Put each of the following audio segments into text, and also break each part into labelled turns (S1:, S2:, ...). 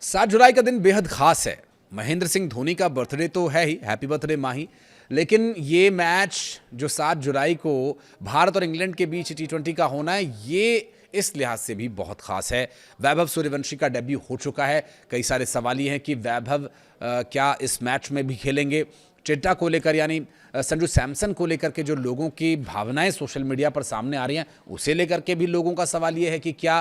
S1: 7 जुलाई का दिन बेहद खास है। महेंद्र सिंह धोनी का बर्थडे तो है ही, हैप्पी बर्थडे माही। लेकिन ये मैच जो 7 जुलाई को भारत और इंग्लैंड के बीच T20 का होना है, ये इस लिहाज से भी बहुत खास है। वैभव सूर्यवंशी का डेब्यू हो चुका है। कई सारे सवाल ये हैं कि वैभव क्या इस मैच में भी खेलेंगे। चड्ढा को लेकर यानी संजू सैमसन को लेकर के जो लोगों की भावनाएं सोशल मीडिया पर सामने आ रही हैं, उसे लेकर के भी लोगों का सवाल ये है कि क्या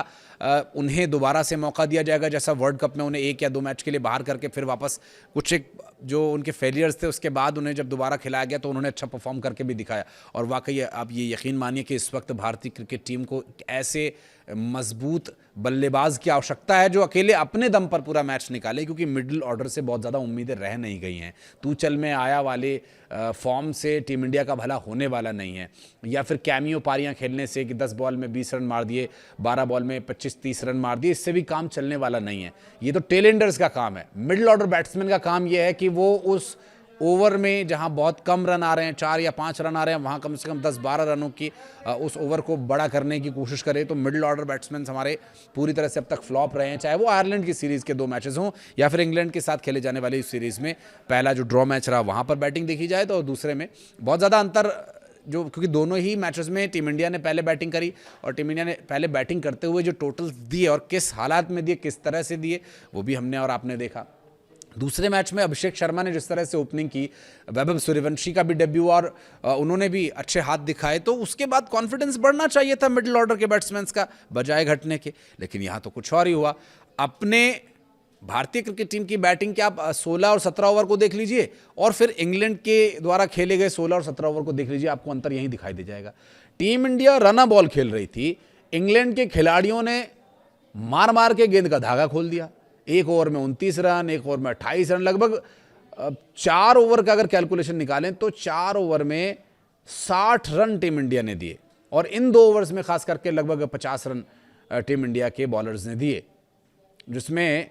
S1: उन्हें दोबारा से मौका दिया जाएगा, जैसा वर्ल्ड कप में उन्हें 1 या 2 मैच के लिए बाहर करके फिर वापस कुछ एक जो उनके फेलियर्स थे उसके बाद उन्हें जब दोबारा खिलाया गया तो उन्होंने अच्छा परफॉर्म करके भी दिखाया। और वाकई आप ये यकीन मानिए कि इस वक्त भारतीय क्रिकेट टीम को ऐसे मजबूत बल्लेबाज की आवश्यकता है जो अकेले अपने दम पर पूरा मैच निकाले, क्योंकि मिडिल ऑर्डर से बहुत ज़्यादा उम्मीदें रह नहीं गई हैं। तू चल में आया वाले फॉर्म से टीम इंडिया का भला होने वाला नहीं है, या फिर कैमियो पारियां खेलने से कि 10 बॉल में 20 रन मार दिए, 12 बॉल में 25-30 रन मार दिए, इससे भी काम चलने वाला नहीं है। ये तो टेल एंडर्स का काम है। मिडिल ऑर्डर बैट्समैन का काम यह है कि वो उस ओवर में जहां बहुत कम रन आ रहे हैं, 4 या 5 रन आ रहे हैं, वहां कम से कम 10-12 रनों की उस ओवर को बड़ा करने की कोशिश करे। तो मिडिल ऑर्डर बैट्समैन हमारे पूरी तरह से अब तक फ्लॉप रहे हैं, चाहे वो आयरलैंड की सीरीज़ के 2 मैचेस हों या फिर इंग्लैंड के साथ खेले जाने वाली सीरीज़ में पहला जो ड्रॉ मैच रहा वहां पर बैटिंग देखी जाए तो दूसरे में बहुत ज़्यादा अंतर जो, क्योंकि दोनों ही मैचेस में टीम इंडिया ने पहले बैटिंग करी और टीम इंडिया ने पहले बैटिंग करते हुए जो टोटल्स दिए और किस हालात में दिए, किस तरह से दिए, वो भी हमने और आपने देखा। दूसरे मैच में अभिषेक शर्मा ने जिस तरह से ओपनिंग की, वैभव सूर्यवंशी का भी डेब्यू और उन्होंने भी अच्छे हाथ दिखाए, तो उसके बाद कॉन्फिडेंस बढ़ना चाहिए था मिडिल ऑर्डर के बैट्समैन का बजाय घटने के। लेकिन यहाँ तो कुछ और ही हुआ। अपने भारतीय क्रिकेट टीम की बैटिंग के आप 16 और 17 ओवर को देख लीजिए और फिर इंग्लैंड के द्वारा खेले गए 16 और 17 ओवर को देख लीजिए, आपको अंतर यहीं दिखाई दे जाएगा। टीम इंडिया रन बॉल खेल रही थी, इंग्लैंड के खिलाड़ियों ने मार मार के गेंद का धागा खोल दिया। 1 ओवर में 29 रन, 1 ओवर में 28 रन, लगभग 4 ओवर का अगर कैलकुलेशन निकालें तो 4 ओवर में 60 रन टीम इंडिया ने दिए और इन 2 ओवर्स में खास करके लगभग 50 रन टीम इंडिया के बॉलर्स ने दिए, जिसमें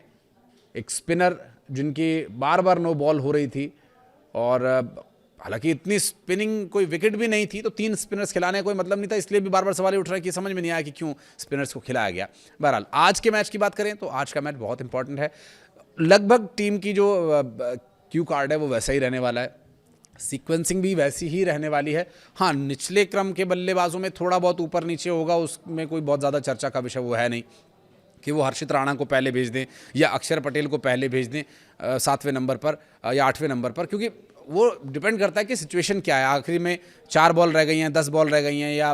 S1: एक स्पिनर जिनकी बार बार नो बॉल हो रही थी और हालांकि इतनी स्पिनिंग कोई विकेट भी नहीं थी, तो 3 स्पिनर्स खिलाने का कोई मतलब नहीं था, इसलिए भी बार बार सवाल उठ रहा है कि समझ में नहीं आया कि क्यों स्पिनर्स को खिलाया गया। बहरहाल आज के मैच की बात करें तो आज का मैच बहुत इंपॉर्टेंट है। लगभग टीम की जो क्यू कार्ड है वो वैसा ही रहने वाला है, सीक्वेंसिंग भी वैसी ही रहने वाली है। हाँ, निचले क्रम के बल्लेबाजों में थोड़ा बहुत ऊपर नीचे होगा, उसमें कोई बहुत ज़्यादा चर्चा का विषय वो है नहीं कि वो हर्षित राणा को पहले भेज दें या अक्षर पटेल को पहले भेज दें 7वें नंबर पर या 8वें नंबर पर, क्योंकि वो डिपेंड करता है कि सिचुएशन क्या है। आखिरी में 4 बॉल रह गई हैं, 10 बॉल रह गई हैं या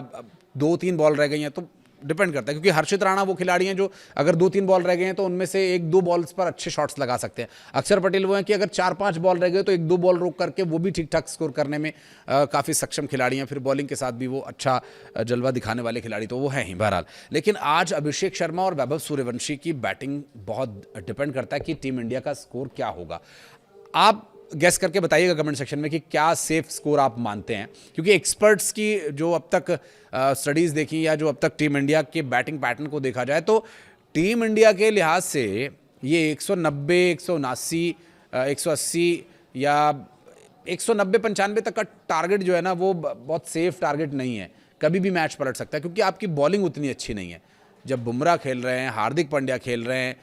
S1: 2-3 बॉल रह गई हैं, तो डिपेंड करता है। क्योंकि हर्षित राणा वो खिलाड़ी हैं जो अगर 2-3 बॉल रह गए हैं तो उनमें से 1-2 बॉल्स पर अच्छे शॉट्स लगा सकते हैं। अक्षर पटेल वो हैं कि अगर 4-5 बॉल रह गए तो 1-2 बॉल रोक करके वो भी ठीक ठाक स्कोर करने में काफ़ी सक्षम खिलाड़ी हैं। फिर बॉलिंग के साथ भी वो अच्छा जलवा दिखाने वाले खिलाड़ी तो वो हैं ही। बहरहाल लेकिन आज अभिषेक शर्मा और वैभव सूर्यवंशी की बैटिंग बहुत डिपेंड करता है कि टीम इंडिया का स्कोर क्या होगा। आप गेस करके बताइएगा कमेंट सेक्शन में कि क्या सेफ स्कोर आप मानते हैं, क्योंकि एक्सपर्ट्स की जो अब तक स्टडीज़ देखी या जो अब तक टीम इंडिया के बैटिंग पैटर्न को देखा जाए तो टीम इंडिया के लिहाज से ये 190, 179, 180 या 190-95 तक का टारगेट जो है ना वो बहुत सेफ टारगेट नहीं है। कभी भी मैच पलट सकता है, क्योंकि आपकी बॉलिंग उतनी अच्छी नहीं है। जब बुमराह खेल रहे हैं, हार्दिक पांड्या खेल रहे हैं,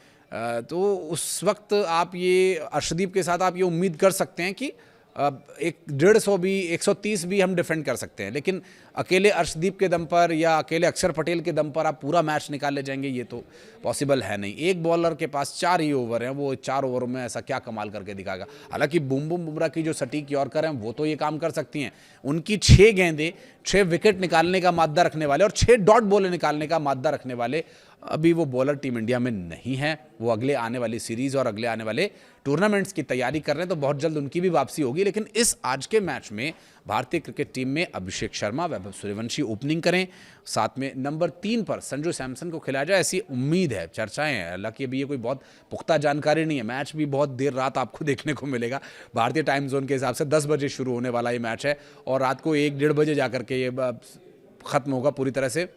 S1: तो उस वक्त आप ये अर्शदीप के साथ आप ये उम्मीद कर सकते हैं कि एक 150 भी 130 भी हम डिफेंड कर सकते हैं। लेकिन अकेले अर्शदीप के दम पर या अकेले अक्षर पटेल के दम पर आप पूरा मैच निकाल ले जाएंगे, ये तो पॉसिबल है नहीं। एक बॉलर के पास 4 ही ओवर हैं, वो 4 ओवरों में ऐसा क्या कमाल करके दिखाएगा। हालांकि बुमराह की जो सटीक यॉर्कर हैं वो तो ये काम कर सकती हैं। उनकी 6 गेंदें 6 विकेट निकालने का मादा रखने वाले और 6 डॉट बॉल निकालने का मादा रखने वाले अभी वो बॉलर टीम इंडिया में नहीं है। वो अगले आने वाली सीरीज़ और अगले आने वाले टूर्नामेंट्स की तैयारी कर रहे हैं, तो बहुत जल्द उनकी भी वापसी होगी। लेकिन इस आज के मैच में भारतीय क्रिकेट टीम में अभिषेक शर्मा, वैभव सूर्यवंशी ओपनिंग करें, साथ में नंबर 3 पर संजू सैमसन को खिलाया जाए, ऐसी उम्मीद है, चर्चाएं हैं। हालांकि अभी ये कोई बहुत पुख्ता जानकारी नहीं है। मैच भी बहुत देर रात आपको देखने को मिलेगा। भारतीय टाइम जोन के हिसाब से 10 बजे शुरू होने वाला ये मैच है और रात को 1-1:30 बजे जाकर के ये ख़त्म होगा पूरी तरह से।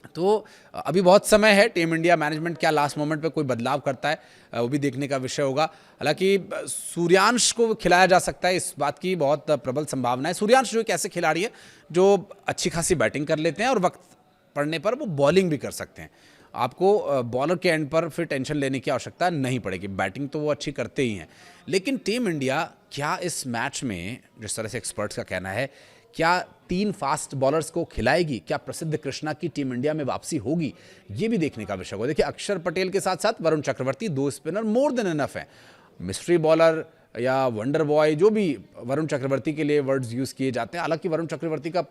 S1: तो अभी बहुत समय है। टीम इंडिया मैनेजमेंट क्या लास्ट मोमेंट पे कोई बदलाव करता है वो भी देखने का विषय होगा। हालांकि सूर्यांश को खिलाया जा सकता है, इस बात की बहुत प्रबल संभावना है। सूर्यांश जो एक ऐसे खिलाड़ी है जो अच्छी खासी बैटिंग कर लेते हैं और वक्त पड़ने पर वो बॉलिंग भी कर सकते हैं। आपको बॉलर के एंड पर फिर टेंशन लेने की आवश्यकता नहीं पड़ेगी। बैटिंग तो वो अच्छी करते ही हैं, लेकिन टीम इंडिया क्या इस मैच में, जिस तरह से एक्सपर्ट्स का कहना है, क्या 3 फास्ट बॉलर्स को खिलाएगी? क्या प्रसिद्ध कृष्णा की टीम इंडिया में वापसी होगी? ये भी देखने का विषय होगा। देखिए, अक्षर पटेल के साथ साथ Varun Chakravarthy, 2 spinner more than enough है। मिस्ट्री बॉलर या वंडर बॉय, जो भी वरुण चक्रवर्ती के लिए वर्ड्स यूज़ किए जाते हैं, हालांकि वरुण चक्रवर्ती का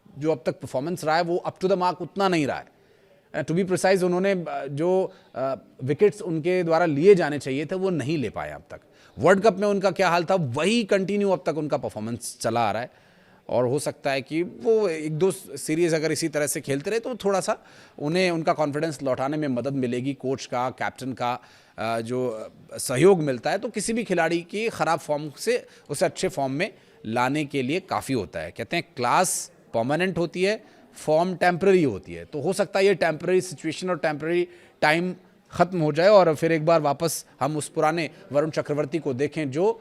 S1: जो अब तक परफॉर्मेंस रहा है वो अप टू द मार्क उतना नहीं रहा है। टू बी प्रिसाइज, उन्होंने जो विकेट्स उनके द्वारा लिए जाने चाहिए थे वो नहीं ले पाए अब तक। वर्ल्ड कप में उनका क्या हाल था वही कंटिन्यू अब तक उनका परफॉर्मेंस चला आ रहा है, और हो सकता है कि वो 1-2 सीरीज़ अगर इसी तरह से खेलते रहे तो थोड़ा सा उन्हें उनका कॉन्फिडेंस लौटाने में मदद मिलेगी। कोच का, कैप्टन का जो सहयोग मिलता है तो किसी भी खिलाड़ी की ख़राब फॉर्म से उसे अच्छे फॉर्म में लाने के लिए काफ़ी होता है। कहते हैं क्लास परमानेंट होती है, फॉर्म टेम्पररी होती है। तो हो सकता है ये टेम्पररी सिचुएशन और टेम्पररी टाइम ख़त्म हो जाए और फिर एक बार वापस हम उस पुराने वरुण चक्रवर्ती को देखें जो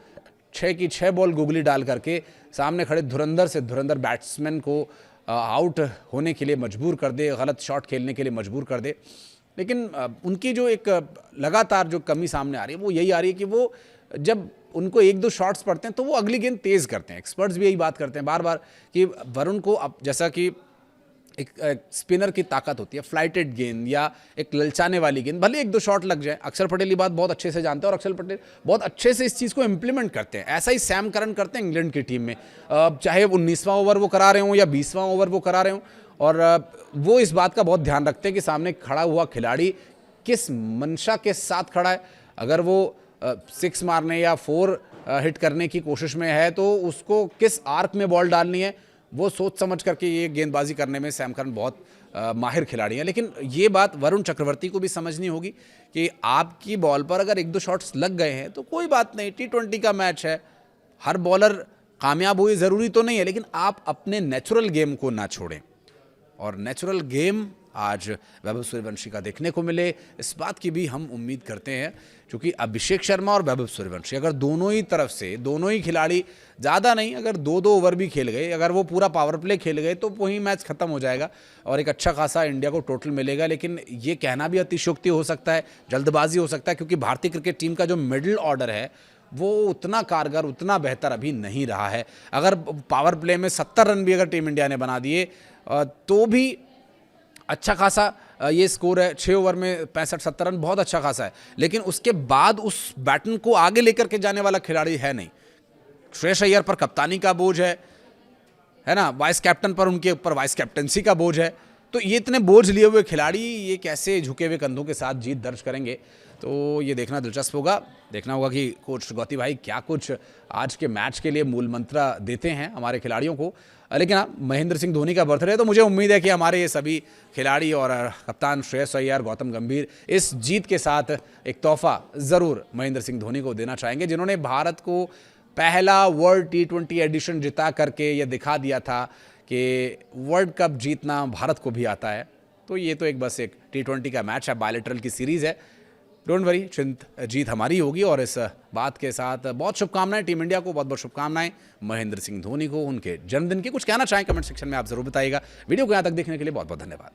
S1: 6 की 6 बॉल गुगली डाल करके सामने खड़े धुरंधर से धुरंधर बैट्समैन को आउट होने के लिए मजबूर कर दे, गलत शॉट खेलने के लिए मजबूर कर दे। लेकिन उनकी जो एक लगातार जो कमी सामने आ रही है वो यही आ रही है कि वो जब उनको 1-2 शॉट्स पड़ते हैं तो वो अगली गेंद तेज़ करते हैं। एक्सपर्ट्स भी यही बात करते हैं बार बार कि वरुण को, अब जैसा कि एक स्पिनर की ताकत होती है, फ्लाइटेड गेंद या एक ललचाने वाली गेंद, भले 1-2 शॉट लग जाए। अक्षर पटेल ये बात बहुत अच्छे से जानते हैं और अक्षर पटेल बहुत अच्छे से इस चीज़ को इम्प्लीमेंट करते हैं। ऐसा ही सैम करन करते हैं इंग्लैंड की टीम में, चाहे 19वां ओवर वो करा रहे हों या 20वां ओवर वो करा रहे हों, और वो इस बात का बहुत ध्यान रखते हैं कि सामने खड़ा हुआ खिलाड़ी किस मंशा के साथ खड़ा है। अगर वो 6 मारने या 4 हिट करने की कोशिश में है तो उसको किस आर्क में बॉल डालनी है वो सोच समझ करके ये गेंदबाजी करने में सैम करन बहुत माहिर खिलाड़ी हैं। लेकिन ये बात वरुण चक्रवर्ती को भी समझनी होगी कि आपकी बॉल पर अगर 1-2 शॉट्स लग गए हैं तो कोई बात नहीं, T20 का मैच है, हर बॉलर कामयाब हुई ज़रूरी तो नहीं है, लेकिन आप अपने नेचुरल गेम को ना छोड़ें। और नेचुरल गेम आज वैभव सूर्यवंशी का देखने को मिले, इस बात की भी हम उम्मीद करते हैं, क्योंकि अभिषेक शर्मा और वैभव सूर्यवंशी अगर दोनों ही तरफ से, दोनों ही खिलाड़ी ज़्यादा नहीं, अगर 2-2 ओवर भी खेल गए, अगर वो पूरा पावर प्ले खेल गए तो वही मैच खत्म हो जाएगा और एक अच्छा खासा इंडिया को टोटल मिलेगा। लेकिन ये कहना भी अतिशयोक्ति हो सकता है, जल्दबाजी हो सकता है, क्योंकि भारतीय क्रिकेट टीम का जो मिडिल ऑर्डर है वो उतना कारगर, उतना बेहतर अभी नहीं रहा है। अगर पावर प्ले में 70 रन भी अगर टीम इंडिया ने बना दिए तो भी अच्छा खासा ये स्कोर है। 6 ओवर में 65-70 रन बहुत अच्छा खासा है, लेकिन उसके बाद उस बैटन को आगे लेकर के जाने वाला खिलाड़ी है नहीं। श्रेयस अय्यर पर कप्तानी का बोझ है ना, वाइस कैप्टन पर उनके ऊपर वाइस कैप्टनसी का बोझ है। तो ये इतने बोझ लिए हुए खिलाड़ी ये कैसे झुके हुए कंधों के साथ जीत दर्ज करेंगे, तो ये देखना दिलचस्प होगा। देखना होगा कि कोच गौती भाई क्या कुछ आज के मैच के लिए मूल मंत्र देते हैं हमारे खिलाड़ियों को। लेकिन हाँ, महेंद्र सिंह धोनी का बर्थडे है तो मुझे उम्मीद है कि हमारे ये सभी खिलाड़ी और कप्तान श्रेयस अय्यर, गौतम गंभीर इस जीत के साथ एक तोहफा ज़रूर महेंद्र सिंह धोनी को देना चाहेंगे, जिन्होंने भारत को पहला वर्ल्ड T20 एडिशन जिता करके ये दिखा दिया था कि वर्ल्ड कप जीतना भारत को भी आता है। तो ये तो एक बस एक T20 का मैच है, बायलैटरल की सीरीज़ है, डोंट वरी, जीत हमारी होगी। और इस बात के साथ बहुत शुभकामनाएं टीम इंडिया को, बहुत बहुत शुभकामनाएं महेंद्र सिंह धोनी को उनके जन्मदिन की। कुछ कहना चाहें कमेंट सेक्शन में आप जरूर बताइएगा। वीडियो को यहाँ तक देखने के लिए बहुत बहुत धन्यवाद।